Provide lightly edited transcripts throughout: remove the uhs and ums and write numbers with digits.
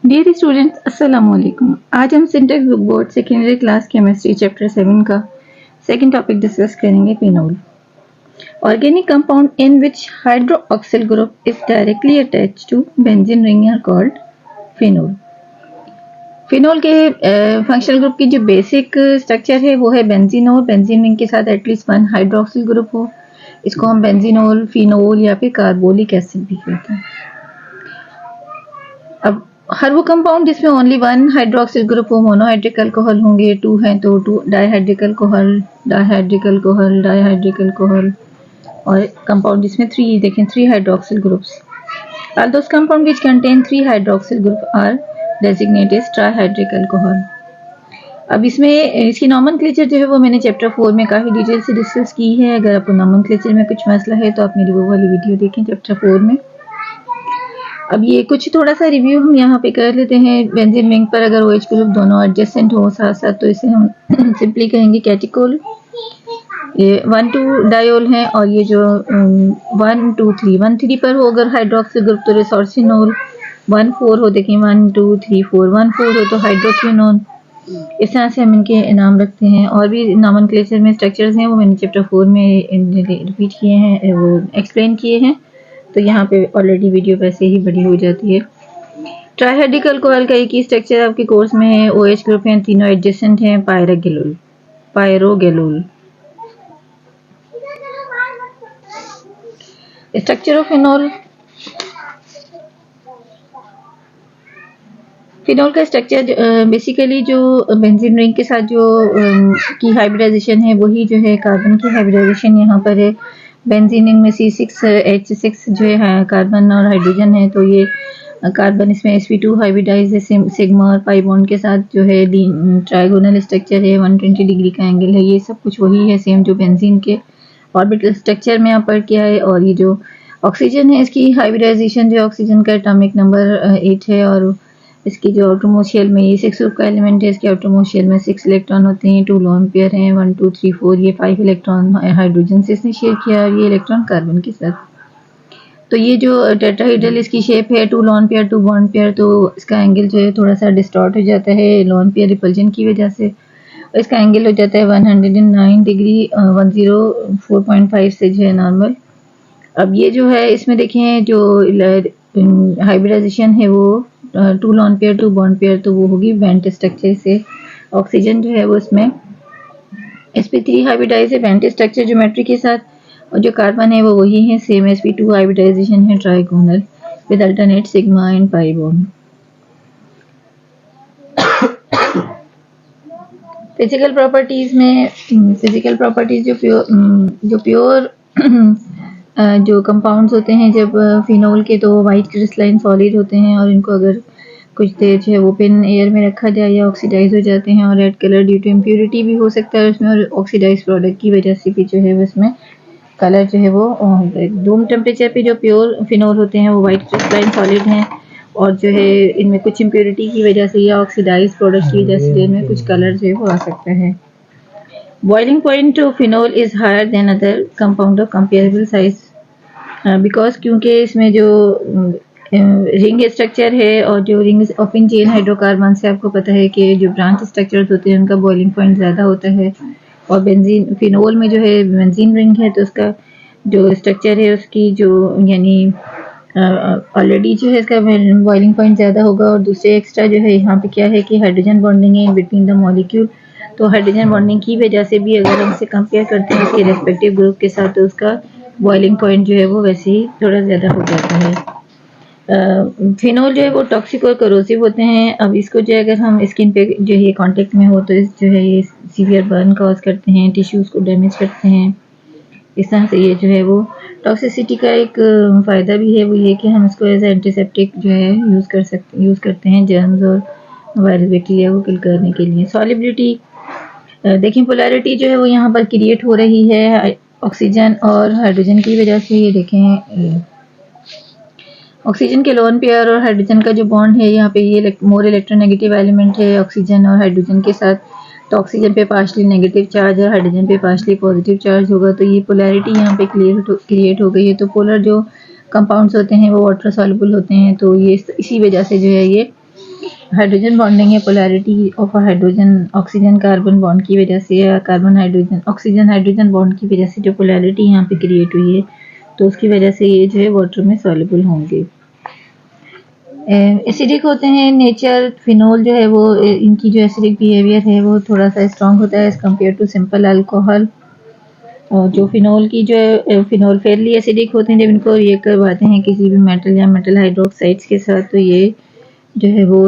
Dear students, अस्सलाम वालेकुम। आज हम syntax book board secondary class chemistry chapter 7 का सेकंड टॉपिक डिस्कस करेंगे, phenol. Organic compound in which hydroxyl group is directly attached to benzene ring are called phenol. Phenol के functional group की जो basic structure है वो है बेंजीनोल। Benzene ring के साथ एटलीस्ट वन हाइड्रोक्सिल ग्रुप हो, इसको हम बेंजीनोल, फिनोल या फिर कार्बोलिक एसिड भी कहते हैं। अब हर वो कंपाउंड जिसमें ओनली वन हाइड्रोक्सिल ग्रुप हो, मोनोहाइड्रिक अल्कोहल होंगे, टू हैं तो two dihydric alcohol, dihydric alcohol, dihydric alcohol, और कंपाउंड जिसमें three hydroxyl groups. All those compound which contain three hydroxyl group are designated as trihydric alcohol. अब इसमें इसकी nomenclature जो है वो मैंने चैप्टर 4 में काफ़ी डिटेल से डिस्कस की है। अगर आपको नॉमेनक्लेचर में कुछ मसला है तो आप मेरी वो वाली वीडियो देखें चैप्टर 4 में। अब ये कुछ थोड़ा सा रिव्यू हम यहाँ पे कर लेते हैं। बेंजीन रिंग पर अगर OH ग्रुप दोनों एडजेसेंट हो साथ साथ तो इसे हम सिंपली कहेंगे कैटिकोल। ये 1,2 डायोल है, और ये जो 1, 2, 3 1,3 पर हो अगर हाइड्रोक्सिल ग्रुप तो रिसोर्सिनोल। 1,4 हो, देखिए 1, 2, 3, 4 1,4 हो तो हाइड्रोक्विनोन। इस तरह से हम इनके नाम रखते हैं। और भी नॉमेनक्लेचर में स्ट्रक्चर्स हैं वो मैंने चैप्टर 4 में रिपीट किए हैं, वो एक्सप्लेन किए हैं, तो यहाँ पे ऑलरेडी वीडियो वैसे ही बड़ी हो जाती है। ट्राइहाइड्रिक अल्कोहल का एक ही स्ट्रक्चर आपके कोर्स में है। OH ग्रुप हैं, तीनों एडजेसेंट हैं, pyrogallol. Structure of phenol. Phenol का स्ट्रक्चर बेसिकली जो बेंजीन रिंग के साथ जो की हाइब्रिडाइजेशन है वही जो है कार्बन की हाइब्रिडाइजेशन यहाँ पर है। बेंजीन रिंग में C6H6 जो है कार्बन और हाइड्रोजन है, तो ये कार्बन इसमें sp2 हाइब्रिडाइज है सिग्मा और पाई बॉन्ड के साथ जो है ट्राइगोनल स्ट्रक्चर है, 120 डिग्री का एंगल है। ये सब कुछ वही है सेम जो बेंजीन के ऑर्बिटल स्ट्रक्चर में यहाँ पर किया है। और ये जो ऑक्सीजन है इसकी हाइब्रिडाइजेशन जो ऑक्सीजन का एटॉमिक नंबर 8 है, और इसकी जो आउटरमोस्ट शेल में ये 6 ग्रुप का एलिमेंट है, इसके आउटरमोस्ट शेल में 6 इलेक्ट्रॉन होते हैं, 2 लोन पेयर हैं, 1, 2, 3, 4, ये 5 इलेक्ट्रॉन हाइड्रोजन से इसने शेयर किया और ये इलेक्ट्रॉन कार्बन के साथ। तो ये जो टेट्राहेड्रल इसकी शेप है, 2 लोन पेयर 2 बॉन्ड पेयर, तो इसका एंगल जो है थोड़ा सा डिस्टॉर्ट हो जाता है लोन पेयर रिपल्जन की वजह से। इसका एंगल हो जाता है 109 डिग्री 104.5 से जो है नॉर्मल। अब ये जो है इसमें देखें जो हाइब्रिडाइजेशन है वो 2 लोन पेयर 2 बॉन्ड पेयर, तो वो होगी वेंट स्ट्रक्चर से। ऑक्सीजन जो है वो इसमें sp3 हाइब्रिडाइज है वेंट स्ट्रक्चर ज्योमेट्री के साथ, और जो कार्बन है वो वही है सेम sp2 हाइब्रिडाइजेशन है trigonal with alternate sigma and pi bond. Physical properties में फिजिकल प्रॉपर्टीज जो प्योर जो कंपाउंड्स होते हैं जब फिनोल के, तो वाइट क्रिस्टलाइन सॉलिड होते हैं, और इनको अगर कुछ देर जो है ओपन एयर में रखा जाए या ऑक्सीडाइज हो जाते हैं, और red colour due to impurity भी हो सकता है उसमें, और ऑक्सीडाइज प्रोडक्ट की वजह से भी जो है उसमें कलर जो है वो रूम टेम्परेचर पे जो प्योर फिनोल होते हैं वो वाइट क्रिस्टलाइन सॉलिड हैं, और जो है इनमें कुछ इम्प्योरिटी की वजह से या ऑक्सीडाइज प्रोडक्ट की वजह से इनमें कुछ कलर जो है वो आ सकता है। Boiling point of phenol is higher than other compound of comparable size because क्योंकि इसमें जो रिंग स्ट्रक्चर है और जो ring of in chain hydrocarbon से आपको पता है कि जो ब्रांच स्ट्रक्चर्स होते हैं उनका बॉइलिंग पॉइंट ज़्यादा होता है, और बेंजीन फिनोल में जो है बेंजीन रिंग है तो उसका जो स्ट्रक्चर है उसकी जो यानी ऑलरेडी जो है इसका बॉइलिंग पॉइंट ज़्यादा होगा। और दूसरे एक्स्ट्रा जो है यहाँ पे क्या है कि हाइड्रोजन बॉन्डिंग है बिटवीन द मॉलिक्यूल, तो हाइड्रोजन बॉन्डिंग की वजह से भी अगर हम इसे कंपेयर करते हैं उसके रेस्पेक्टिव ग्रुप के साथ तो उसका बॉइलिंग पॉइंट जो है वो वैसे ही थोड़ा ज़्यादा हो जाता है। फिनोल जो है वो टॉक्सिक और करोसिव होते हैं। अब इसको जो है अगर हम स्किन पे जो है कांटेक्ट में हो तो इस जो है ये सीवियर बर्न कॉज करते हैं, टिश्यूज़ को डैमेज करते हैं। इस तरह से ये जो है वो टॉक्सिसिटी का एक फ़ायदा भी है, वो ये कि हम इसको एज एंटीसेप्टिक जो है यूज़ करते हैं जर्म्स और वायरस बैक्टीरिया को किल करने के लिए। सॉलिबिलिटी देखें, पोलैरिटी जो है वो यहाँ पर क्रिएट हो रही है ऑक्सीजन और हाइड्रोजन की वजह से। ये देखें ऑक्सीजन के लोन पेयर और हाइड्रोजन का जो बॉन्ड है यहाँ पे ये मोर इलेक्ट्रोनेगेटिव एलिमेंट है ऑक्सीजन और हाइड्रोजन के साथ, तो ऑक्सीजन पे पार्शली नेगेटिव चार्ज है, हाइड्रोजन पे पार्शली पॉजिटिव चार्ज होगा, तो ये पोलैरिटी यहाँ पे क्रिएट हो गई है। तो पोलर जो कंपाउंड्स होते हैं वो वाटर सॉल्युबल होते हैं, तो ये इसी वजह से जो है ये हाइड्रोजन बॉन्डिंग है polarity of hydrogen oxygen carbon bond की वजह से या carbon hydrogen oxygen hydrogen bond की वजह से जो पोलैरिटी यहाँ पे क्रिएट हुई है, तो उसकी वजह से ये जो है वाटर में सॉल्युबल होंगे। एसिडिक होते हैं नेचर, फिनोल जो है वो इनकी जो एसिडिक बिहेवियर है वो थोड़ा सा स्ट्रांग होता है as compare to simple alcohol. और जो फिनोल की जो है फिनोल फेयरली एसिडिक होते हैं, जब इनको रिएक्ट करवाते हैं किसी भी मेटल या मेटल हाइड्रोक्साइड्स के साथ, तो ये जो है वो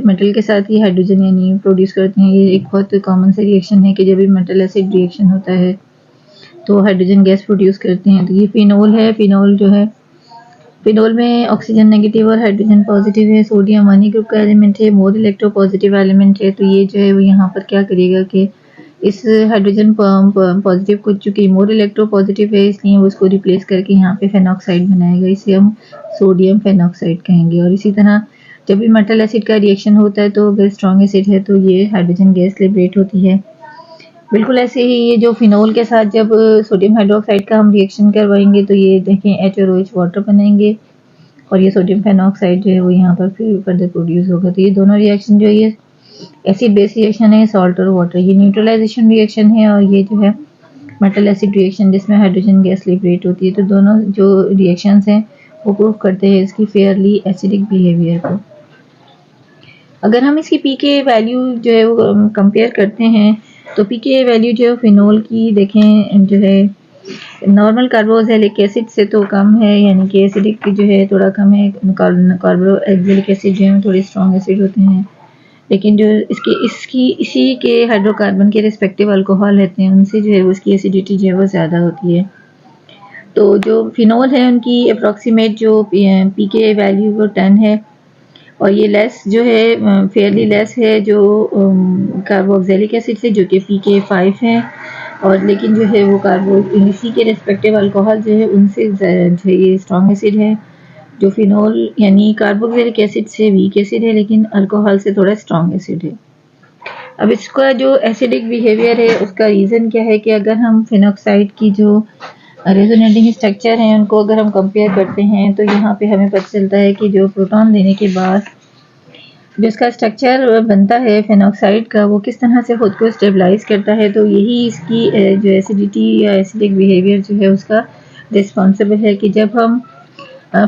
मेटल के साथ ही हाइड्रोजन यानी प्रोड्यूस करते हैं। ये एक बहुत कॉमन सा रिएक्शन है कि जब भी मेटल एसिड रिएक्शन होता है तो हाइड्रोजन गैस प्रोड्यूस करते हैं। तो ये फिनोल है। फिनोल जो है, फिनोल में ऑक्सीजन नेगेटिव और हाइड्रोजन पॉजिटिव है। सोडियम अनी ग्रुप का एलिमेंट है, मोर इलेक्ट्रो पॉजिटिव एलिमेंट है। तो ये जो है वो यहाँ पर क्या करेगा कि इस हाइड्रोजन पॉजिटिव को, चूंकि मोर इलेक्ट्रो पॉजिटिव है इसलिए वो इसको रिप्लेस करके यहाँ पे फेनॉक्साइड बनाएगा, इसे हम सोडियम फेनॉक्साइड कहेंगे। और इसी तरह जब भी मेटल एसिड का रिएक्शन होता है तो अगर स्ट्रॉन्ग एसिड है तो ये हाइड्रोजन गैस लिबरेट होती है। बिल्कुल ऐसे ही ये जो फिनोल के साथ जब सोडियम हाइड्रोक्साइड का हम रिएक्शन करवाएंगे तो ये देखें H और OH वाटर बनेंगे और ये सोडियम फेनॉक्साइड जो है वो यहाँ पर फिर फर्दर प्रोड्यूस होगा। तो ये दोनों रिएक्शन जो ये एसिड बेस रिएक्शन है, सॉल्ट और वाटर, ये न्यूट्रलाइजेशन रिएक्शन है और ये जो है मेटल एसिड रिएक्शन जिसमें हाइड्रोजन गैस लिबरेट होती है। तो दोनों जो रिएक्शंस हैं वो प्रूव करते हैं इसकी फेयरली एसिडिक बिहेवियर को। अगर हम इसकी पीके वैल्यू जो है वो कंपेयर करते हैं तो पीके वैल्यू जो है फिनोल की देखें जो है नॉर्मल कार्बोक्सिलिक एसिड से तो कम है, यानी कि एसिडिक जो है थोड़ा कम है। कार्बोक्सिलिक एसिड जो है थोड़े स्ट्रॉन्ग एसिड होते हैं, लेकिन जो इसी के हाइड्रोकार्बन के रिस्पेक्टिव अल्कोहल रहते हैं उनसे जो है उसकी एसिडिटी जो है वो ज़्यादा होती है। तो जो फिनोल है उनकी अप्रॉक्सीमेट जो पीके वैल्यू वो 10 है और ये लेस जो है फेयरली लेस है जो कार्बोक्सिलिक एसिड से, जो कि पीके 5 है। और लेकिन जो है वो इसी के रिस्पेक्टिव अल्कोहल जो है उनसे जो ये स्ट्रॉन्ग एसिड है। जो फिनोल यानी कार्बोक्सिलिक एसिड से वीक एसिड है लेकिन अल्कोहल से थोड़ा स्ट्रॉन्ग एसिड है। अब इसका जो एसिडिक बिहेवियर है उसका रीज़न क्या है कि अगर हम फिनॉक्साइड की जो रेजोनेटिंग स्ट्रक्चर हैं उनको अगर हम कंपेयर करते हैं तो यहाँ पे हमें पता चलता है कि जो प्रोटॉन देने के बाद जो इसका स्ट्रक्चर बनता है फेनॉक्साइड का वो किस तरह से खुद को स्टेबलाइज करता है। तो यही इसकी जो एसिडिटी या एसिडिक बिहेवियर जो है उसका रिस्पॉन्सिबल है कि जब हम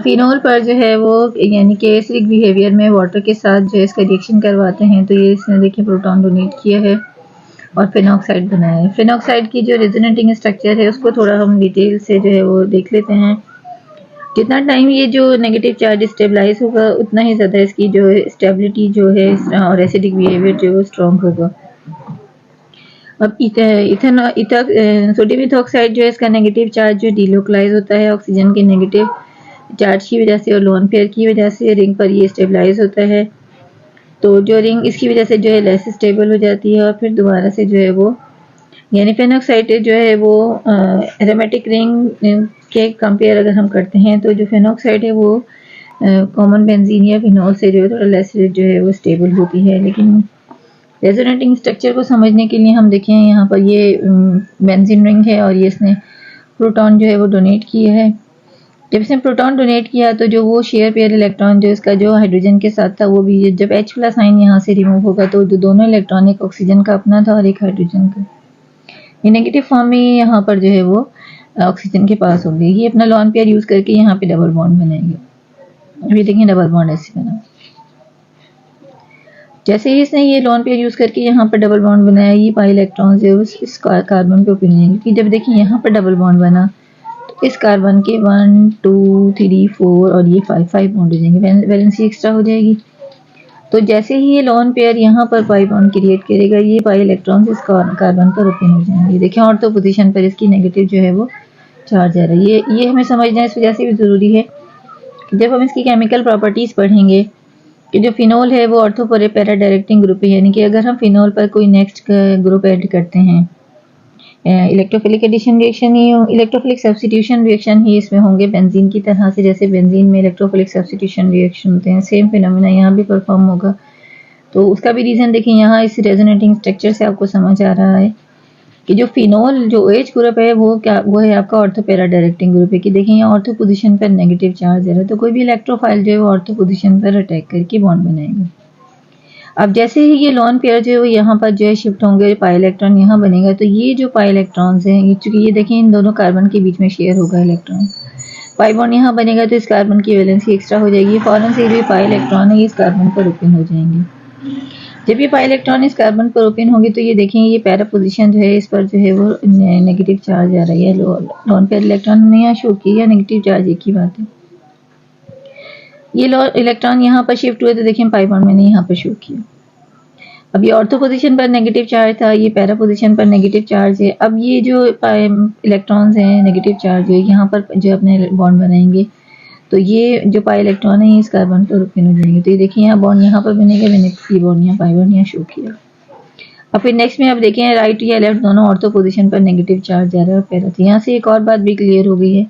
फिनोल पर जो है वो यानी कि एसिडिक बिहेवियर में वाटर के साथ जो है इसका रिएक्शन करवाते हैं तो ये इसने देखिए प्रोटॉन डोनेट किया है और फेनॉक्साइड बनाया है। फेनॉक्साइड की जो रेजोनेटिंग स्ट्रक्चर है उसको थोड़ा हम डिटेल से जो है वो देख लेते हैं। जितना टाइम ये जो नेगेटिव चार्ज स्टेबलाइज होगा उतना ही ज़्यादा इसकी जो स्टेबिलिटी जो है और एसिडिक बिहेवियर जो है वो स्ट्रॉन्ग होगा। अब सोडियम इथॉक्साइड जो है इसका नेगेटिव चार्ज जो डिलोकलाइज होता है ऑक्सीजन के नेगेटिव चार्ज की वजह से और लोन पेयर की वजह से रिंग पर ये स्टेबलाइज होता है। तो जो रिंग इसकी वजह से जो है लेस स्टेबल हो जाती है और फिर दोबारा से जो है वो यानी फेनॉक्साइड जो है वो एरोमेटिक रिंग के कंपेयर अगर हम करते हैं तो जो फेनॉक्साइड है वो कॉमन बेंजीन या फिनोल से जो है थोड़ा लेस जो है वो स्टेबल होती है। लेकिन रेजोनेटिंग स्ट्रक्चर को समझने के लिए हम देखें यहाँ पर ये बेंजीन रिंग है और ये इसने प्रोटॉन जो है वो डोनेट किया है। जब इसने प्रोटॉन डोनेट किया तो जो वो शेयर पेयर इलेक्ट्रॉन जो इसका जो हाइड्रोजन के साथ था वो भी जब H+ आयन यहाँ से रिमूव होगा तो दोनों इलेक्ट्रॉन एक ऑक्सीजन का अपना था और एक हाइड्रोजन का, ये नेगेटिव फॉर्म में यहाँ पर जो है वो ऑक्सीजन के पास होंगे। ये अपना लॉन पेयर यूज़ करके यहाँ पे डबल बॉन्ड बनाएंगे। अभी देखें डबल बॉन्ड ऐसे बना। जैसे ही इसने ये लॉन पेयर यूज़ करके यहाँ पर डबल बॉन्ड बनाया, ये पाई इलेक्ट्रॉन जो इस कार्बन पे ओपन होंगे कि जब देखिए यहाँ पर डबल बॉन्ड बना इस कार्बन के 1 2 3 4 और ये 5 बॉन्ड हो जाएंगे, वैलेंसी एक्स्ट्रा हो जाएगी। तो जैसे ही ये लोन पेयर यहाँ पर पाई बॉन्ड क्रिएट करेगा ये पाई इलेक्ट्रॉन्स इस कार्बन पर ओपन हो जाएंगे। देखिए ऑर्थो पोजीशन पर इसकी नेगेटिव जो है वो चार्ज आ रहा है। ये हमें समझना इस वजह से भी ज़रूरी है कि जब हम इसकी केमिकल प्रॉपर्टीज़ पढ़ेंगे कि जो फिनोल है वो ऑर्थो पैरा डायरेक्टिंग ग्रुप है, यानी कि अगर हम फिनोल पर कोई नेक्स्ट ग्रुप ऐड करते हैं इलेक्ट्रोफिलिक एडिशन रिएक्शन ही इलेक्ट्रोफिलिक सब्स्टिट्यूशन रिएक्शन ही इसमें होंगे बेंजीन की तरह से। जैसे बेंजीन में इलेक्ट्रोफिलिक सब्स्टिट्यूशन रिएक्शन होते हैं सेम फिनोमेना यहाँ भी परफॉर्म होगा। तो उसका भी रीज़न देखिए यहाँ इस रेजोनेटिंग स्ट्रक्चर से आपको समझ आ रहा है कि जो फिनोल जो OH ग्रुप है वो है आपका ऑर्थो पैरा डायरेक्टिंग ग्रुप है कि देखिए यहाँ ऑर्थो पोजीशन पर नेगेटिव चार्ज है तो कोई भी इलेक्ट्रोफाइल जो है वो ऑर्थो पोजीशन पर अटैक करके बॉन्ड बनाएगा। अब जैसे ही ये लोन पेयर जो है वो यहाँ पर जो है शिफ्ट होंगे, पाई इलेक्ट्रॉन यहाँ बनेगा, तो ये जो पाई इलेक्ट्रॉन्स हैं ये चूंकि ये देखें इन दोनों कार्बन के बीच में शेयर होगा इलेक्ट्रॉन, पाई बॉन्ड यहाँ बनेगा तो इस कार्बन की वैलेंसी एक्स्ट्रा हो जाएगी, फौरन से जो पाई इलेक्ट्रॉन है इस कार्बन पर ओपन हो जाएंगे। जब ये पाई इलेक्ट्रॉन इस कार्बन पर ओपन होंगे तो ये देखें ये पैरा पोजीशन जो है इस पर जो है वो नेगेटिव चार्ज आ रही है, लोन पेयर इलेक्ट्रॉन हमने यहाँ शो किया, नेगेटिव चार्ज एक ही बात है। ये इलेक्ट्रॉन यहाँ पर शिफ्ट हुए तो देखें पाई बॉन्ड मैंने यहाँ पर शो किया। अब ये ऑर्थो पोजीशन पर नेगेटिव चार्ज था, ये पैरा पोजीशन पर नेगेटिव चार्ज है। अब ये जो इलेक्ट्रॉन्स हैं नेगेटिव चार्ज है यहाँ पर जो अपने बॉन्ड बनाएंगे तो ये जो पाई इलेक्ट्रॉन है इस कार्बन पर ओपन हो जाएंगे। तो ये देखिए यहाँ बॉन्ड यहाँ पर बनेगा, मैंने ये बॉन्ड यहाँ पाई बॉन्ड यहाँ शो किया। अब फिर नेक्स्ट में आप देखें राइट या लेफ्ट दोनों ऑर्थो पोजीशन पर नेगेटिव चार्ज जा रहा है और पैरा। तो यहाँ से एक और बात भी क्लियर हो गई है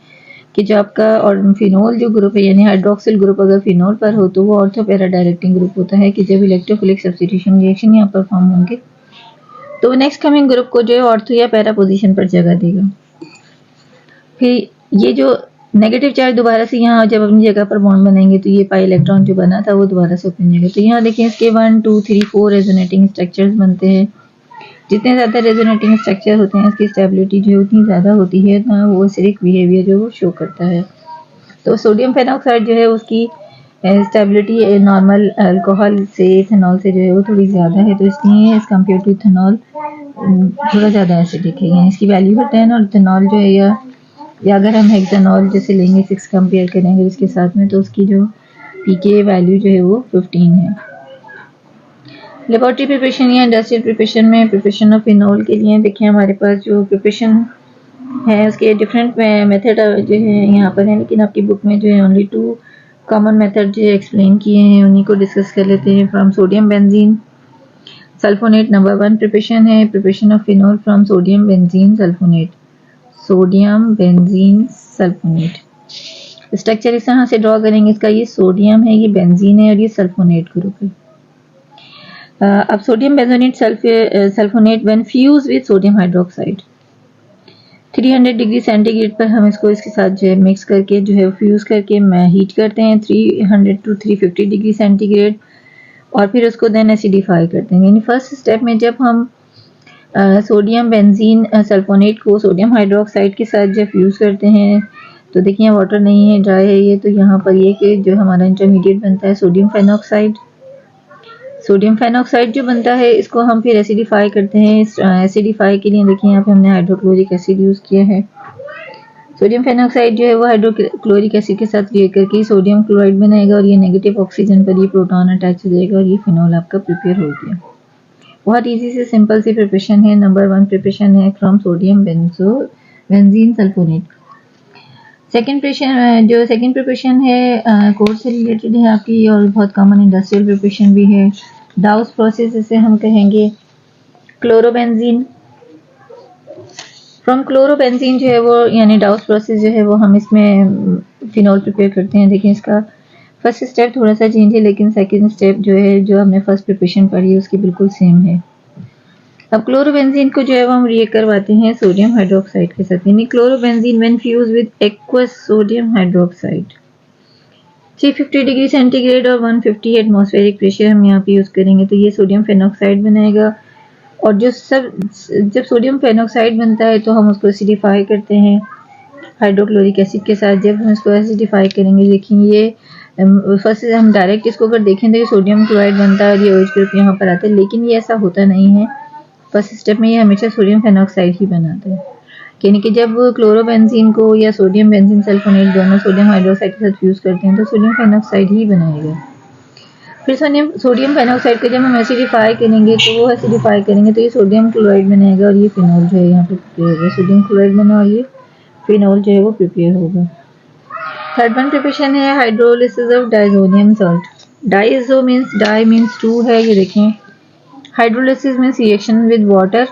कि जो आपका और फिनोल जो ग्रुप है यानी हाइड्रोक्सिल ग्रुप अगर फिनोल पर हो तो वो ऑर्थो पैरा डायरेक्टिंग ग्रुप होता है कि जब इलेक्ट्रोफिलिक सब्स्टिट्यूशन रिएक्शन यहाँ पर फॉर्म होंगे तो नेक्स्ट कमिंग ग्रुप को जो है ऑर्थो या पैरा पोजीशन पर जगह देगा। फिर ये जो नेगेटिव चार्ज दोबारा से यहाँ जब अपनी जगह पर बॉन्ड बनाएंगे तो ये पाई इलेक्ट्रॉन जो बना था वो दोबारा से ओपन जाएगा। तो यहाँ देखें इसके 1 2 3 4 रेजोनेटिंग स्ट्रक्चर्स बनते हैं। जितने ज़्यादा रेजोनेटिंग स्ट्रक्चर होते हैं इसकी स्टेबिलिटी जो उतनी ज़्यादा होती है ना वो एसिडिक बिहेवियर जो वो शो करता है। तो सोडियम फेनॉक्साइड जो है उसकी स्टेबिलिटी नॉर्मल अल्कोहल से इथेनॉल से जो है वो थोड़ी ज़्यादा है, तो इसलिए एज कम्पेयर टू इथेनॉल थोड़ा ज़्यादा एसिडिक है। इसकी वैल्यू है 10 और इथेनॉल जो है या अगर हम हेक्सानॉल जैसे लेंगे 6 कंपेयर करेंगे इसके साथ में तो उसकी जो पीके वैल्यू जो है वो 15 है। लेबोरेटरी प्रिपरेशन या इंडस्ट्रियल प्रिपरेशन में प्रिपरेशन ऑफ फिनोल के लिए देखिए हमारे पास जो प्रिपरेशन है उसके डिफरेंट मेथड जो है यहाँ पर है, लेकिन आपकी बुक में जो है ओनली 2 कॉमन मेथड जो एक्सप्लेन किए हैं उन्हीं को डिस्कस कर लेते हैं। From sodium benzene sulphonate number 1 preparation है, preparation of phenol from sodium benzene sulphonate, sodium benzene sulphonate. Structure इस तरह से ड्रॉ करेंगे, इसका ये सोडियम है, ये बेंजीन है और ये सल्फोनेट ग्रुप है। अब sodium benzonate sulphonate when fuse with sodium hydroxide 300 degree centigrade पर हम इसको इसके साथ जो है मिक्स करके जो है फ्यूज करके हीट करते हैं 300 टू 350 डिग्री सेंटीग्रेड और फिर उसको देन एसिडिफाई करते हैं। यानी फर्स्ट स्टेप में जब हम सोडियम बेंजीन सल्फोनेट को सोडियम हाइड्रोक्साइड के साथ जब फ्यूज करते हैं तो देखिए वाटर नहीं है, ड्राई है ये, तो यहाँ पर ये कि जो हमारा इंटरमीडिएट बनता है सोडियम फेनॉक्साइड, सोडियम फेनॉक्साइड जो बनता है इसको हम फिर एसिडिफाई करते हैं। एसिडिफाई के लिए देखिए यहाँ पे हमने हाइड्रोक्लोरिक एसिड यूज़ किया है। सोडियम फेनॉक्साइड जो है वो हाइड्रोक्लोरिक एसिड के साथ रिएक्ट करके सोडियम क्लोराइड बनाएगा और ये नेगेटिव ऑक्सीजन पर ये प्रोटॉन अटैच हो जाएगा और ये फिनोल आपका प्रिपेयर हो गया। बहुत इजी से सिंपल सी प्रिपरेशन है। नंबर 1 प्रिपरेशन है from sodium benzene sulfonate. Second preparation है कोर्स से रिलेटेड है आपकी और बहुत कॉमन इंडस्ट्रियल प्रिपरेशन भी है। डाउस प्रोसेस इसे हम कहेंगे। क्लोरोबेंजीन फ्रॉम क्लोरोबेंजीन जो है वो यानी डाउस प्रोसेस जो है वो हम इसमें फिनोल प्रिपेयर करते हैं। देखिए इसका फर्स्ट स्टेप थोड़ा सा चेंज है लेकिन सेकंड स्टेप जो है जो हमने फर्स्ट प्रिपरेशन पढ़ी है उसकी बिल्कुल सेम है। अब क्लोरोबेंजीन को जो है वो हम रिएक्ट करवाते हैं सोडियम हाइड्रोक्साइड के साथ, यानी chlorobenzene when fuse with aqueous sodium hydroxide 350 degree centigrade और 150 एटमॉस्फेरिक प्रेशर हम यहाँ पे यूज करेंगे तो ये सोडियम फेनॉक्साइड बनेगा। और जब सोडियम फेनॉक्साइड बनता है तो हम उसको एसिडिफाई करते हैं हाइड्रोक्लोरिक एसिड के साथ। जब हम इसको एसिडिफाई करेंगे देखेंगे ये फर्स्ट हम डायरेक्ट इसको अगर देखें तो ये सोडियम क्लोराइड बनता है और ये OH ग्रुप यहाँ पर आता है, लेकिन ये ऐसा होता नहीं है। फर्स्ट स्टेप में ये हमेशा सोडियम फेनॉक्साइड ही बनाता है, यानी कि जब क्लोरोबेंजीन को या सोडियम बेंजीन सल्फोनेट दोनों सोडियम हाइड्रोक्साइड के साथ फ्यूज करते हैं तो सोडियम फेनॉक्साइड ही बनाएगा। फिर सोडियम फेनॉक्साइड को जब हम एसिडिफाई करेंगे तो ये सोडियम क्लोराइड बनाएगा और ये फिनोल जो है यहाँ पे प्रिपेयर होगा। सोडियम क्लोराइड बना और ये फिनोल जो है वो प्रिपेयर होगा। थर्ड वन प्रिपरेशन है hydrolysis of diazonium salt. Diazo means di means 2 है, ये देखें hydrolysis means reaction with water.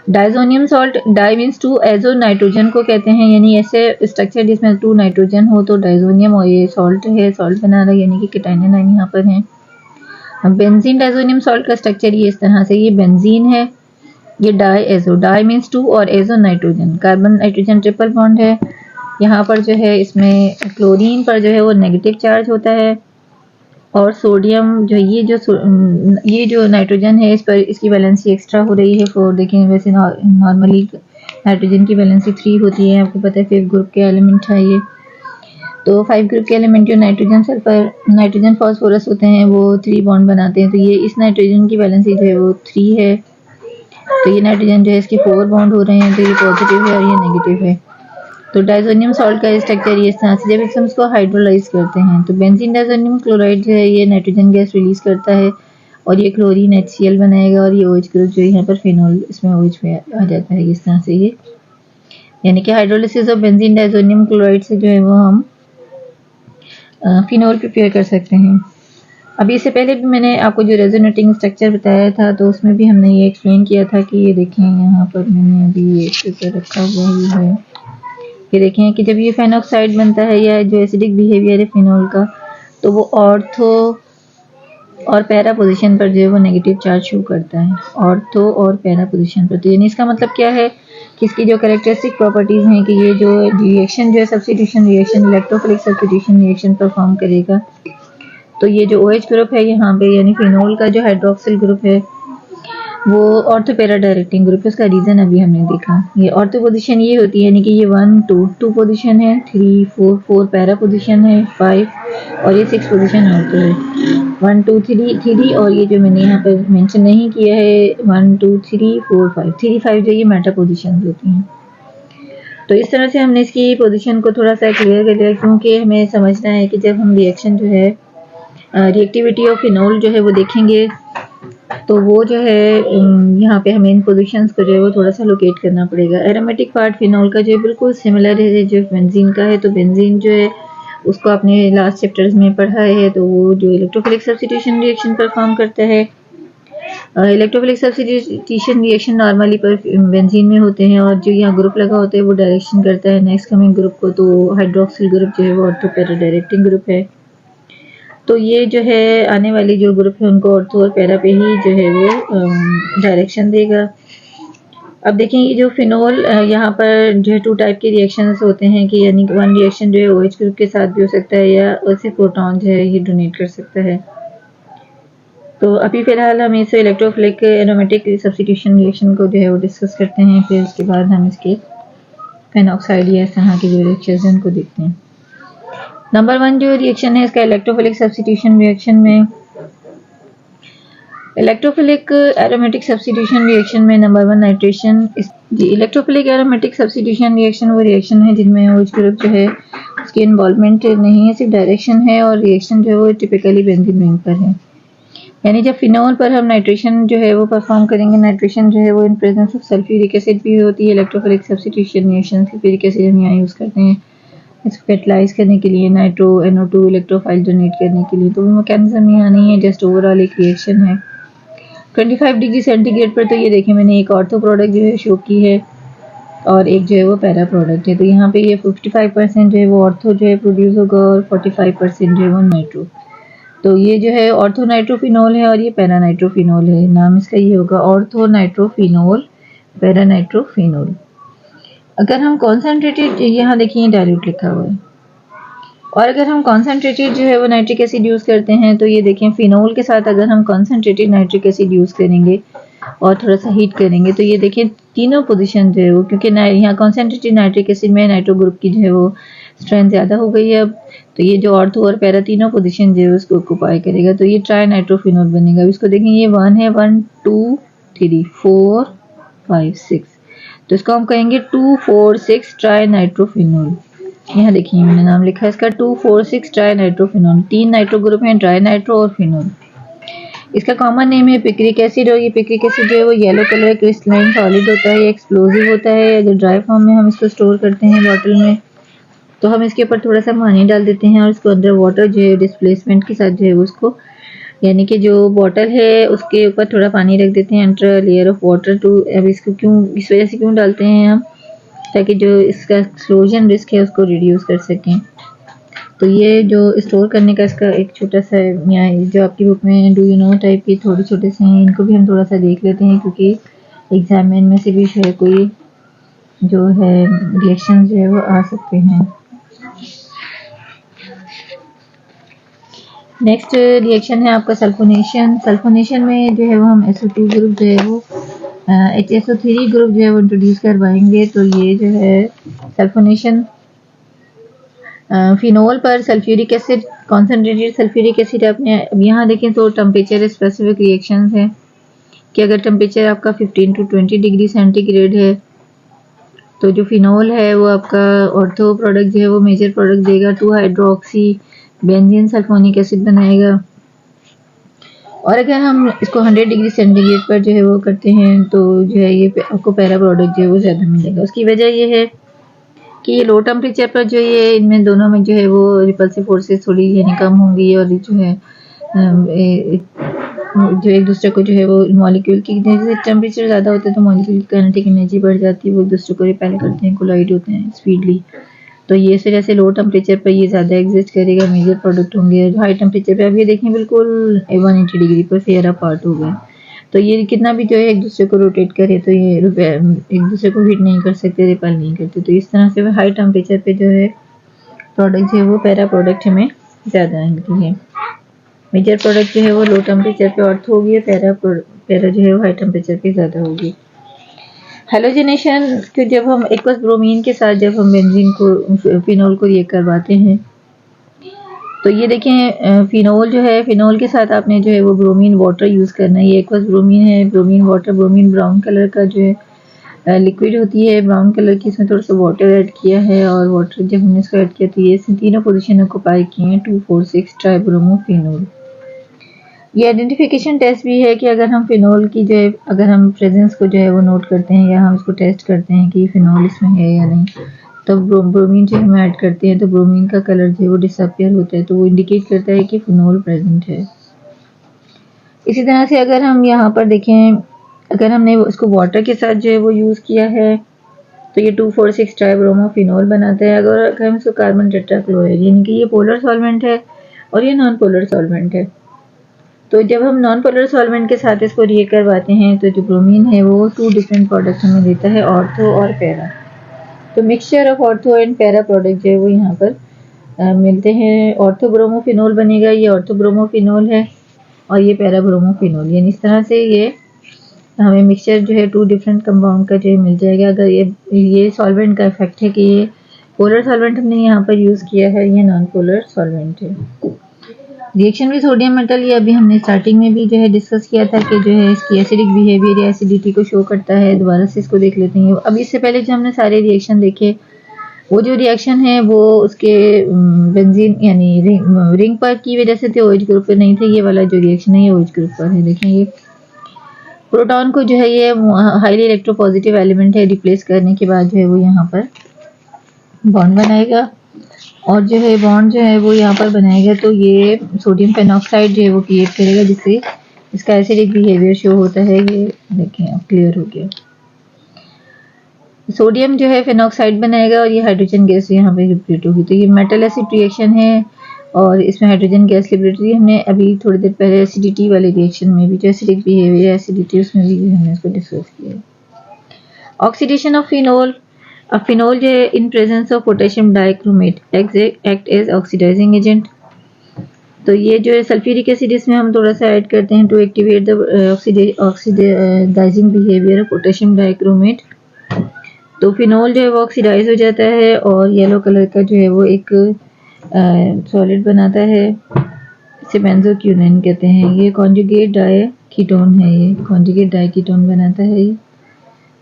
Diazonium salt di means 2, azo nitrogen को कहते हैं, यानी ऐसे स्ट्रक्चर जिसमें 2 नाइट्रोजन हो तो डाइजोनियम और ये सॉल्ट है, सॉल्ट बना रहा है यानी कि केटाइनियन आयन यहाँ पर है। अब बेंजीन डाइजोनियम सॉल्ट का स्ट्रक्चर ये इस तरह से, ये बेंजीन है, ये डाई एजो, डाई मीन्स 2 और azo nitrogen, carbon nitrogen triple bond है। यहाँ पर जो है इसमें क्लोरीन पर जो है वो नेगेटिव चार्ज होता है और सोडियम जो ये जो नाइट्रोजन है इस पर इसकी वैलेंसी एक्स्ट्रा हो रही है 4। देखें वैसे नॉर्मली नाइट्रोजन की वैलेंसी 3 होती है, आपको पता है 5th ग्रुप के एलिमेंट है ये। तो 5 ग्रुप के एलिमेंट जो नाइट्रोजन सल्फर नाइट्रोजन फास्फोरस होते हैं वो 3 बॉन्ड बनाते हैं। तो ये इस नाइट्रोजन की वैलेंसी जो है वो 3 है, तो ये नाइट्रोजन जो है इसके 4 बॉन्ड हो रहे हैं, तो ये पॉजिटिव है और ये नेगेटिव है। तो डाइजोनियम सॉल्ट का स्ट्रक्चर ये इस तरह से, जब हम इसको हाइड्रोलाइज करते हैं तो बेंजीन डाइजोनियम क्लोराइड जो है ये नाइट्रोजन गैस रिलीज करता है और ये क्लोरीन HCl बनाएगा और ये OH ग्रुप जो यहाँ पर फिनोल इसमें OH में आ जाता है इस तरह से ये, यानी कि hydrolysis of benzene diazonium chloride से जो है वो हम फिनोल प्रिपेयर कर सकते हैं। अभी इससे पहले भी मैंने आपको जो रेजोनेटिंग स्ट्रक्चर बताया था तो उसमें भी हमने ये एक्सप्लेन किया था कि ये देखें यहाँ पर मैंने अभी ये पेपर रखा हुआ ही है, ये देखें कि जब ये फेनॉक्साइड बनता है या जो एसिडिक बिहेवियर है फिनोल का तो वो ऑर्थो और पैरा पोजीशन पर जो है वो नेगेटिव चार्ज शो करता है, ऑर्थो और पैरा पोजीशन पर। तो यानी इसका मतलब क्या है कि इसकी जो कैरेक्टरिस्टिक प्रॉपर्टीज़ हैं कि ये जो रिएक्शन जो है substitution reaction electrophilic substitution reaction perform करेगा। तो ये जो OH ग्रुप है यहाँ पे यानी फिनोल का जो हाइड्रोक्सिल ग्रुप है वो ऑर्थो पैरा डायरेक्टिंग ग्रुप है। उसका रीज़न अभी हमने देखा, ये ऑर्थो पोजीशन ये होती है यानी कि ये 1 2 पोजीशन है, 3 4 पैरा पोजीशन है, 5 और ये 6 पोजीशन ऑर्थो है। 1 2 3 और ये जो मैंने यहाँ पर मेंशन नहीं किया है 1 2 3 4 5 3 5 जो ये मेटा पोजीशन होती हैं। तो इस तरह से हमने इसकी पोजीशन को थोड़ा सा क्लियर कर लिया, क्योंकि हमें समझना है कि जब हम रिएक्शन जो है रिएक्टिविटी ऑफ फिनोल जो है वो देखेंगे तो वो जो है यहाँ पे हमें इन पोजीशंस को जो है वो थोड़ा सा लोकेट करना पड़ेगा। एरोमेटिक पार्ट फिनोल का जो है बिल्कुल सिमिलर है जो बेंजीन का है। तो बेंजीन जो है उसको आपने लास्ट चैप्टर्स में पढ़ा है, तो वो जो इलेक्ट्रोफिलिक सब्स्टिट्यूशन रिएक्शन परफॉर्म करता है। इलेक्ट्रोफिलिक सब्स्टिट्यूशन रिएक्शन नॉर्मली पर बेंजीन में होते हैं और जो यहाँ ग्रुप लगा होता है वो डायरेक्शन करता है नेक्स्ट कमिंग ग्रुप को। तो हाइड्रोक्सिल ग्रुप जो है वो ऑर्थो पैरा डायरेक्टिंग ग्रुप है। तो ये जो है आने वाली जो ग्रुप है उनको ऑर्थो और पैरा पे ही जो है वो डायरेक्शन देगा। अब देखें ये जो फिनोल यहाँ पर जो है 2 टाइप के रिएक्शंस होते हैं कि यानी वन रिएक्शन जो है OH ग्रुप के साथ भी हो सकता है या सिर्फ प्रोटॉन जो है ये डोनेट कर सकता है। तो अभी फिलहाल हम इस इलेक्ट्रोफिलिक एरोमेटिक सब्स्टिट्यूशन रिएक्शन को जो है वो डिस्कस करते हैं, फिर उसके बाद हम इसके फेनॉक्साइड या इस तरह के जो रिएक्शंस हैं उनको देखते हैं। नंबर 1 जो रिएक्शन है इसका इलेक्ट्रोफिलिक सब्स्टिट्यूशन रिएक्शन में, इलेक्ट्रोफिलिक एरोमेटिक सब्स्टिट्यूशन रिएक्शन में number 1 nitration. Electrophilic aromatic substitution reaction वो रिएक्शन है जिनमें OH ग्रुप जो है उसकी इन्वॉल्वमेंट नहीं है, सिर्फ डायरेक्शन है और रिएक्शन जो है वो टिपिकली बेंजीन रिंग पर है। यानी जब फिनोल पर हम नाइट्रेशन जो है वो परफॉर्म करेंगे, नाइट्रेशन जो है वो इन प्रेजेंस ऑफ सल्फ्यूरिक एसिड भी होती है। Electrophilic substitution reaction sulphuric acid हम यहाँ यूज़ करते हैं इसको कैटलाइज करने के लिए, नाइट्रो NO2 इलेक्ट्रोफाइल डोनेट करने के लिए। तो वो मैकेनिज्म यहाँ नहीं है, जस्ट ओवरऑल एक रिएक्शन है 25 डिग्री सेंटीग्रेड पर। तो ये देखें मैंने एक ऑर्थो प्रोडक्ट जो है शो की है और एक जो है वो पैरा प्रोडक्ट है। तो यहाँ पे ये 55% जो है वो ऑर्थो जो है प्रोड्यूस होगा और 45% जो है वो नाइट्रो। तो ये जो है ऑर्थो नाइट्रोफिनोल है और ये पैरा नाइट्रोफिनोल है। नाम इसका ये होगा ऑर्थो नाइट्रोफिनोल, पैरा नाइट्रोफिनोल। अगर हम कॉन्सेंट्रेटेड, यहाँ देखिए डाइल्यूट लिखा हुआ है, और अगर हम कॉन्सेंट्रेटेड जो है वो नाइट्रिक एसिड यूज़ करते हैं तो ये देखें फिनोल के साथ अगर हम कॉन्सेंट्रेटेड नाइट्रिक एसिड यूज़ करेंगे और थोड़ा सा हीट करेंगे तो ये देखें तीनों पोजीशन जो है वो, क्योंकि यहाँ कॉन्सेंट्रेटेड नाइट्रिक एसिड में नाइट्रो ग्रुप की जो है वो स्ट्रेंथ ज़्यादा हो गई है अब, तो ये जो ऑर्थो और पैरा तीनों पोजीशन जो है उसको ऑक्यूपाई करेगा। तो ये ट्राई नाइट्रोफिनोल बनेगा। इसको देखें ये 1 है, 1 2 3 4 5 6, तो इसको हम कहेंगे 2 4 6 ट्राई नाइट्रोफिनोल। यहाँ देखिए मैंने नाम लिखा है इसका 2 4 6 ट्राई नाइट्रोफिनोल। 3 नाइट्रो ग्रुप हैं, ट्राई नाइट्रो और फिनोल। इसका कॉमन नेम है पिक्रिक एसिड और ये पिक्रिक एसिड जो है वो येलो कलर क्रिस्टलाइन सॉलिड होता है, एक्सप्लोजिव होता है। अगर ड्राई फॉर्म में हम इसको स्टोर करते हैं बॉटल में तो हम इसके ऊपर थोड़ा सा पानी डाल देते हैं और इसको अंदर वाटर जो है डिस्प्लेसमेंट के साथ जो है उसको, यानी कि जो बॉटल है उसके ऊपर थोड़ा पानी रख देते हैं under layer of water too. अब इसको क्यों, इस वजह से क्यों डालते हैं हम, ताकि जो इसका एक्सप्लोजन रिस्क है उसको रिड्यूस कर सकें। तो ये जो स्टोर करने का इसका एक छोटा सा, यहाँ जो आपकी बुक में डू यू नो टाइप की थोड़े छोटे से हैं, इनको भी हम थोड़ा सा देख लेते हैं क्योंकि एग्जाम में से भी जो है कोई जो है रिएक्शन जो है वो आ सकते हैं। नेक्स्ट रिएक्शन है आपका सल्फोनेशन। सल्फोनेशन में जो है वो हम SO2 ग्रुप जो है वो HSO3 ग्रुप जो है वो इंट्रोड्यूस करवाएंगे। तो ये जो है सल्फोनेशन फिनोल पर sulphuric acid, concentrated sulphuric acid आपने अब यहाँ देखें तो टेम्परेचर स्पेसिफिक रिएक्शंस हैं कि अगर टेम्परेचर आपका 15 to 20 डिग्री सेंटीग्रेड है तो जो फिनोल है वो आपका ऑर्थो प्रोडक्ट जो है वो मेजर प्रोडक्ट देगा, 2 हाइड्रोक्सी बेंजीन सल्फोनिक एसिड बनाएगा। और अगर हम इसको 100 डिग्री सेंटीग्रेड पर जो है वो करते हैं तो जो है ये आपको पैरा प्रोडक्ट जो है वो ज़्यादा मिलेगा। उसकी वजह ये है कि ये लो टेम्परेचर पर जो ये इनमें दोनों में जो है वो रिपल्सिव फोर्सेस थोड़ी यानी कम होंगी और जो है जो एक दूसरे को जो है वो मॉलिक्यूल की जैसे टेम्परेचर ज़्यादा होता है तो मॉलिक्यूल की काइनेटिक एनर्जी बढ़ जाती है, वो एक दूसरे को रिपेल करते हैं, कोलाइड होते हैं स्पीडली। तो ये इस वजह से लो टेम्परेचर पर ये ज़्यादा एग्जिस्ट करेगा, मेजर प्रोडक्ट होंगे। हाई टेम्परेचर पे अब ये देखें बिल्कुल 180 डिग्री पर फेयर अपार्ट हो गए। तो ये कितना भी जो है एक दूसरे को रोटेट करे तो ये एक दूसरे को हीट नहीं कर सकते, रिपेल नहीं करते। तो इस तरह से हाई टेम्परेचर पे जो है प्रोडक्ट है वो पैरा प्रोडक्ट हमें ज़्यादा मिलती है। मेजर प्रोडक्ट जो है वो लो टेम्परेचर पे अर्थ होगी, पैरा जो है वो हाई टेम्परेचर पे ज़्यादा होगी। हेलोजनेशन को जब हम एक्वस ब्रोमीन के साथ जब हम बेंजीन को फिनोल को रिएक्ट करवाते हैं तो ये देखें फिनोल जो है, फिनोल के साथ आपने जो है वो ब्रोमीन वाटर यूज़ करना है। ये एक्वस ब्रोमीन है, bromine water, bromine brown colour का जो है लिक्विड होती है, ब्राउन कलर की, इसमें थोड़ा सा वाटर ऐड किया है और वाटर जब हमने इसको ऐड किया तो ये तीनों पोजीशन ऑक्यूपाई किए हैं 2,4,6 ट्राइब्रोमोफिनोल। ये आइडेंटिफिकेशन टेस्ट भी है कि अगर हम फिनोल की जो है अगर हम प्रेजेंस को जो है वो नोट करते हैं या हम इसको टेस्ट करते हैं कि फिनोल इसमें है या नहीं, तो ब्रोमीन जो हम ऐड करते हैं तो ब्रोमीन का कलर जो है वो डिसअपियर होता है, तो वो इंडिकेट करता है कि फिनोल प्रेजेंट है। इसी तरह से अगर हम यहाँ पर देखें, अगर हमने उसको वाटर के साथ जो है वो यूज़ किया है तो ये 2,4,6 ट्राइब्रोमोफिनोल बनाता है। अगर हम इसको कार्बन टेट्राक्लोराइड यानी कि ये पोलर सॉल्वेंट है और ये नॉन पोलर सॉल्वेंट है, तो जब हम नॉन पोलर सॉल्वेंट के साथ इसको रिएक्ट करवाते हैं तो जो ब्रोमीन है वो 2 डिफरेंट प्रोडक्ट हमें देता है, ऑर्थो और पैरा। तो mixture of ortho and para product जो है वो यहाँ पर मिलते हैं। ऑर्थो ब्रोमोफिनोल बनेगा, ये ऑर्थो ब्रोमोफिनोल है और ये पैरा ब्रोमोफिनोल, यानी इस तरह से ये हमें मिक्सचर जो है 2 डिफरेंट कंपाउंड का जो है मिल जाएगा। अगर ये सॉल्वेंट का इफेक्ट है कि ये पोलर सॉल्वेंट हमने यहाँ पर यूज़ किया है, ये नॉन पोलर सॉल्वेंट है। रिएक्शन विद सोडियम मेटल, ये अभी हमने स्टार्टिंग में भी जो है डिस्कस किया था कि जो है इसकी एसिडिक बिहेवियर या एसिडिटी को शो करता है। दोबारा से इसको देख लेते हैं। अब इससे पहले जो हमने सारे रिएक्शन देखे, वो जो रिएक्शन है वो उसके बेंजीन यानी रिंग पर की वजह से थे, OH ग्रुप पर नहीं थे। ये वाला जो रिएक्शन है ये OH ग्रुप पर है। देखें ये प्रोटॉन को जो है ये हाईली इलेक्ट्रोपॉजिटिव एलिमेंट है, रिप्लेस करने के बाद जो है वो यहाँ पर बॉन्ड बनाएगा और जो है बॉन्ड जो है वो यहाँ पर बनाएगा तो ये सोडियम पेनॉक्साइड जो है वो क्रिएट करेगा जिससे इसका एसिडिक बिहेवियर शो होता है। ये देखें अब क्लियर हो गया। सोडियम जो है फेनॉक्साइड बनाएगा और ये हाइड्रोजन गैस यहाँ पे लिबरेट होगी। तो ये मेटल एसिड रिएक्शन है और इसमें हाइड्रोजन गैस लिबरेट हुई। हमने अभी थोड़ी देर पहले एसिडिटी वाले रिएक्शन में भी जो एसिडिक बिहेवियर एसिडिटी उसमें भी हमने इसको डिस्कस किया। ऑक्सीडेशन ऑफ फिनोल, अब फिनोल जो है in presence of potassium dichromate act as oxidising agent. तो ये जो है सल्फ्यूरिक एसिड इसमें हम थोड़ा सा ऐड करते हैं to activate the oxidising behaviour of potassium dichromate. तो फिनोल जो है वो ऑक्सीडाइज हो जाता है और येलो कलर का जो है वो एक सॉलिड बनाता है, इसे बेंजोक्यूनेन कहते हैं। ये कॉन्जुगेट डाई कीटोन है, ये कॉन्जुगेट डाई कीटोन बनाता है ये।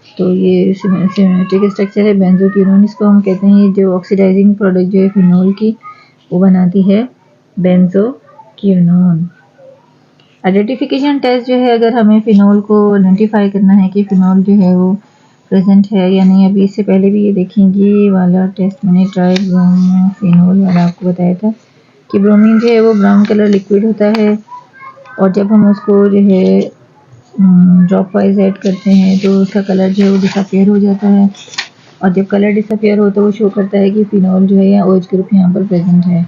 तो ये सिमेट्रिक स्ट्रक्चर है बेंजोक्यूनोन, इसको हम कहते हैं। ये जो ऑक्सीडाइजिंग प्रोडक्ट जो है फिनोल की वो बनाती है बेंजोक्यूनोन। आइडेंटिफिकेशन टेस्ट जो है अगर हमें फिनोल को आइडेंटिफाई करना है कि फिनोल जो है वो प्रेजेंट है या नहीं, अभी इससे पहले भी ये देखेंगे ये वाला टेस्ट मैंने ट्राइब्रोमोफिनोल वाला आपको बताया था कि ब्रोमीन जो है वो ब्राउन कलर लिक्विड होता है और जब हम उसको जो है ड्रॉप वाइज ऐड करते हैं तो उसका कलर जो है वो डिसअपियर हो जाता है और जब कलर डिसअपियर हो तो वो शो करता है कि फिनोल जो है या OH ग्रुप यहाँ पर प्रेजेंट है।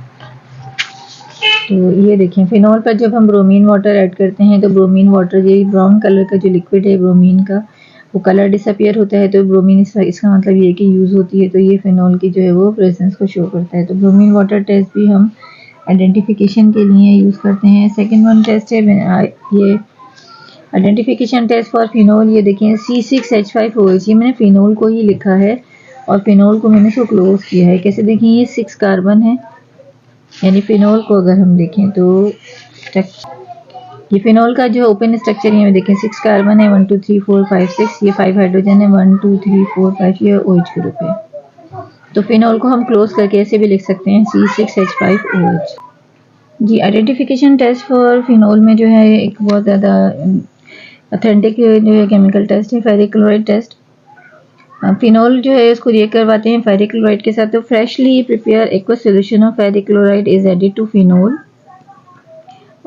तो ये देखें फिनोल पर जब हम ब्रोमीन वाटर ऐड करते हैं तो ब्रोमीन वाटर ये ब्राउन कलर का जो लिक्विड है ब्रोमीन का वो कलर डिसअपियर होता है। तो ब्रोमीन इसका मतलब ये कि यूज़ होती है, तो ये फिनोल की जो है वो प्रेजेंस को शो करता है। तो ब्रोमीन वाटर टेस्ट भी हम आइडेंटिफिकेशन के लिए यूज़ करते हैं। सेकंड वन टेस्ट है ये आइडेंटिफिकेशन टेस्ट फॉर फिनोल। ये देखें C6H5OH, ये मैंने फिनोल को ही लिखा है और फिनोल को मैंने इसको क्लोज किया है। कैसे देखें, ये 6 कार्बन है, यानी फिनोल को अगर हम देखें तो ये फिनोल का जो ओपन स्ट्रक्चर है देखें 6 कार्बन है, 1 2 3 4 5 6, ये 5 हाइड्रोजन है, 1 2 3 4 5, ये OH ग्रुप है। तो फिनोल को हम क्लोज करके ऐसे भी लिख सकते हैं C6H5OH। जी, आइडेंटिफिकेशन टेस्ट फॉर फिनोल में जो है एक बहुत ज़्यादा ऑथेंटिक जो है केमिकल टेस्ट है फेरिक क्लोराइड टेस्ट। फिनोल जो है उसको रिएक्ट करवाते हैं फेरिक क्लोराइड के साथ। तो freshly prepare aqueous solution of ferric chloride is added to phenol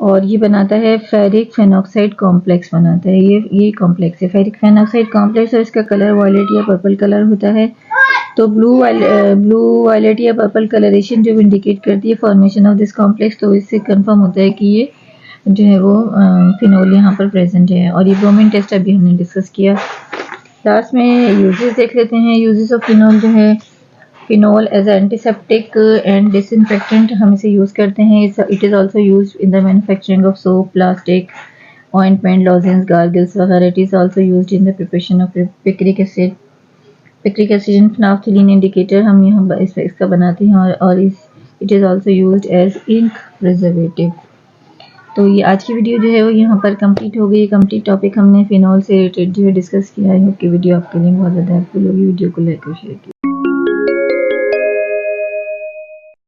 और ये बनाता है फेरिक फेनॉक्साइड कॉम्प्लेक्स बनाता है। ये कॉम्प्लेक्स है फेरिक फेनॉक्साइड कॉम्प्लेक्स और इसका कलर वायलेट या पर्पल कलर होता है। तो ब्लू वायलेट या पर्पल कलरेशन जो इंडिकेट करती है फॉर्मेशन ऑफ दिस कॉम्प्लेक्स, तो इससे कंफर्म होता है कि ये जो है वो फिनोल यहाँ पर प्रेजेंट है। और ये ब्रोमीन टेस्ट अभी हमने डिस्कस किया। लास्ट में यूजेस देख लेते हैं। यूजेस ऑफ फिनोल जो है, phenol as antiseptic and disinfectant हम इसे यूज़ करते हैं। It is also use in the manufacturing of soap, plastic, ointment, lozenges, gargles वगैरह। It is also use in the preparation of picric acid and phenolphthalein indicator हम यहाँ इसका बनाते हैं और it is also use as ink preservative. तो ये आज की वीडियो जो है वो यहाँ पर कंप्लीट हो गई। कंप्लीट टॉपिक हमने फिनोल से रिलेटेड जो है डिस्कस किया है। कि वीडियो आपके लिए बहुत ज़्यादा हेल्पफुल होगी। वीडियो को लाइक और शेयर कीजिए।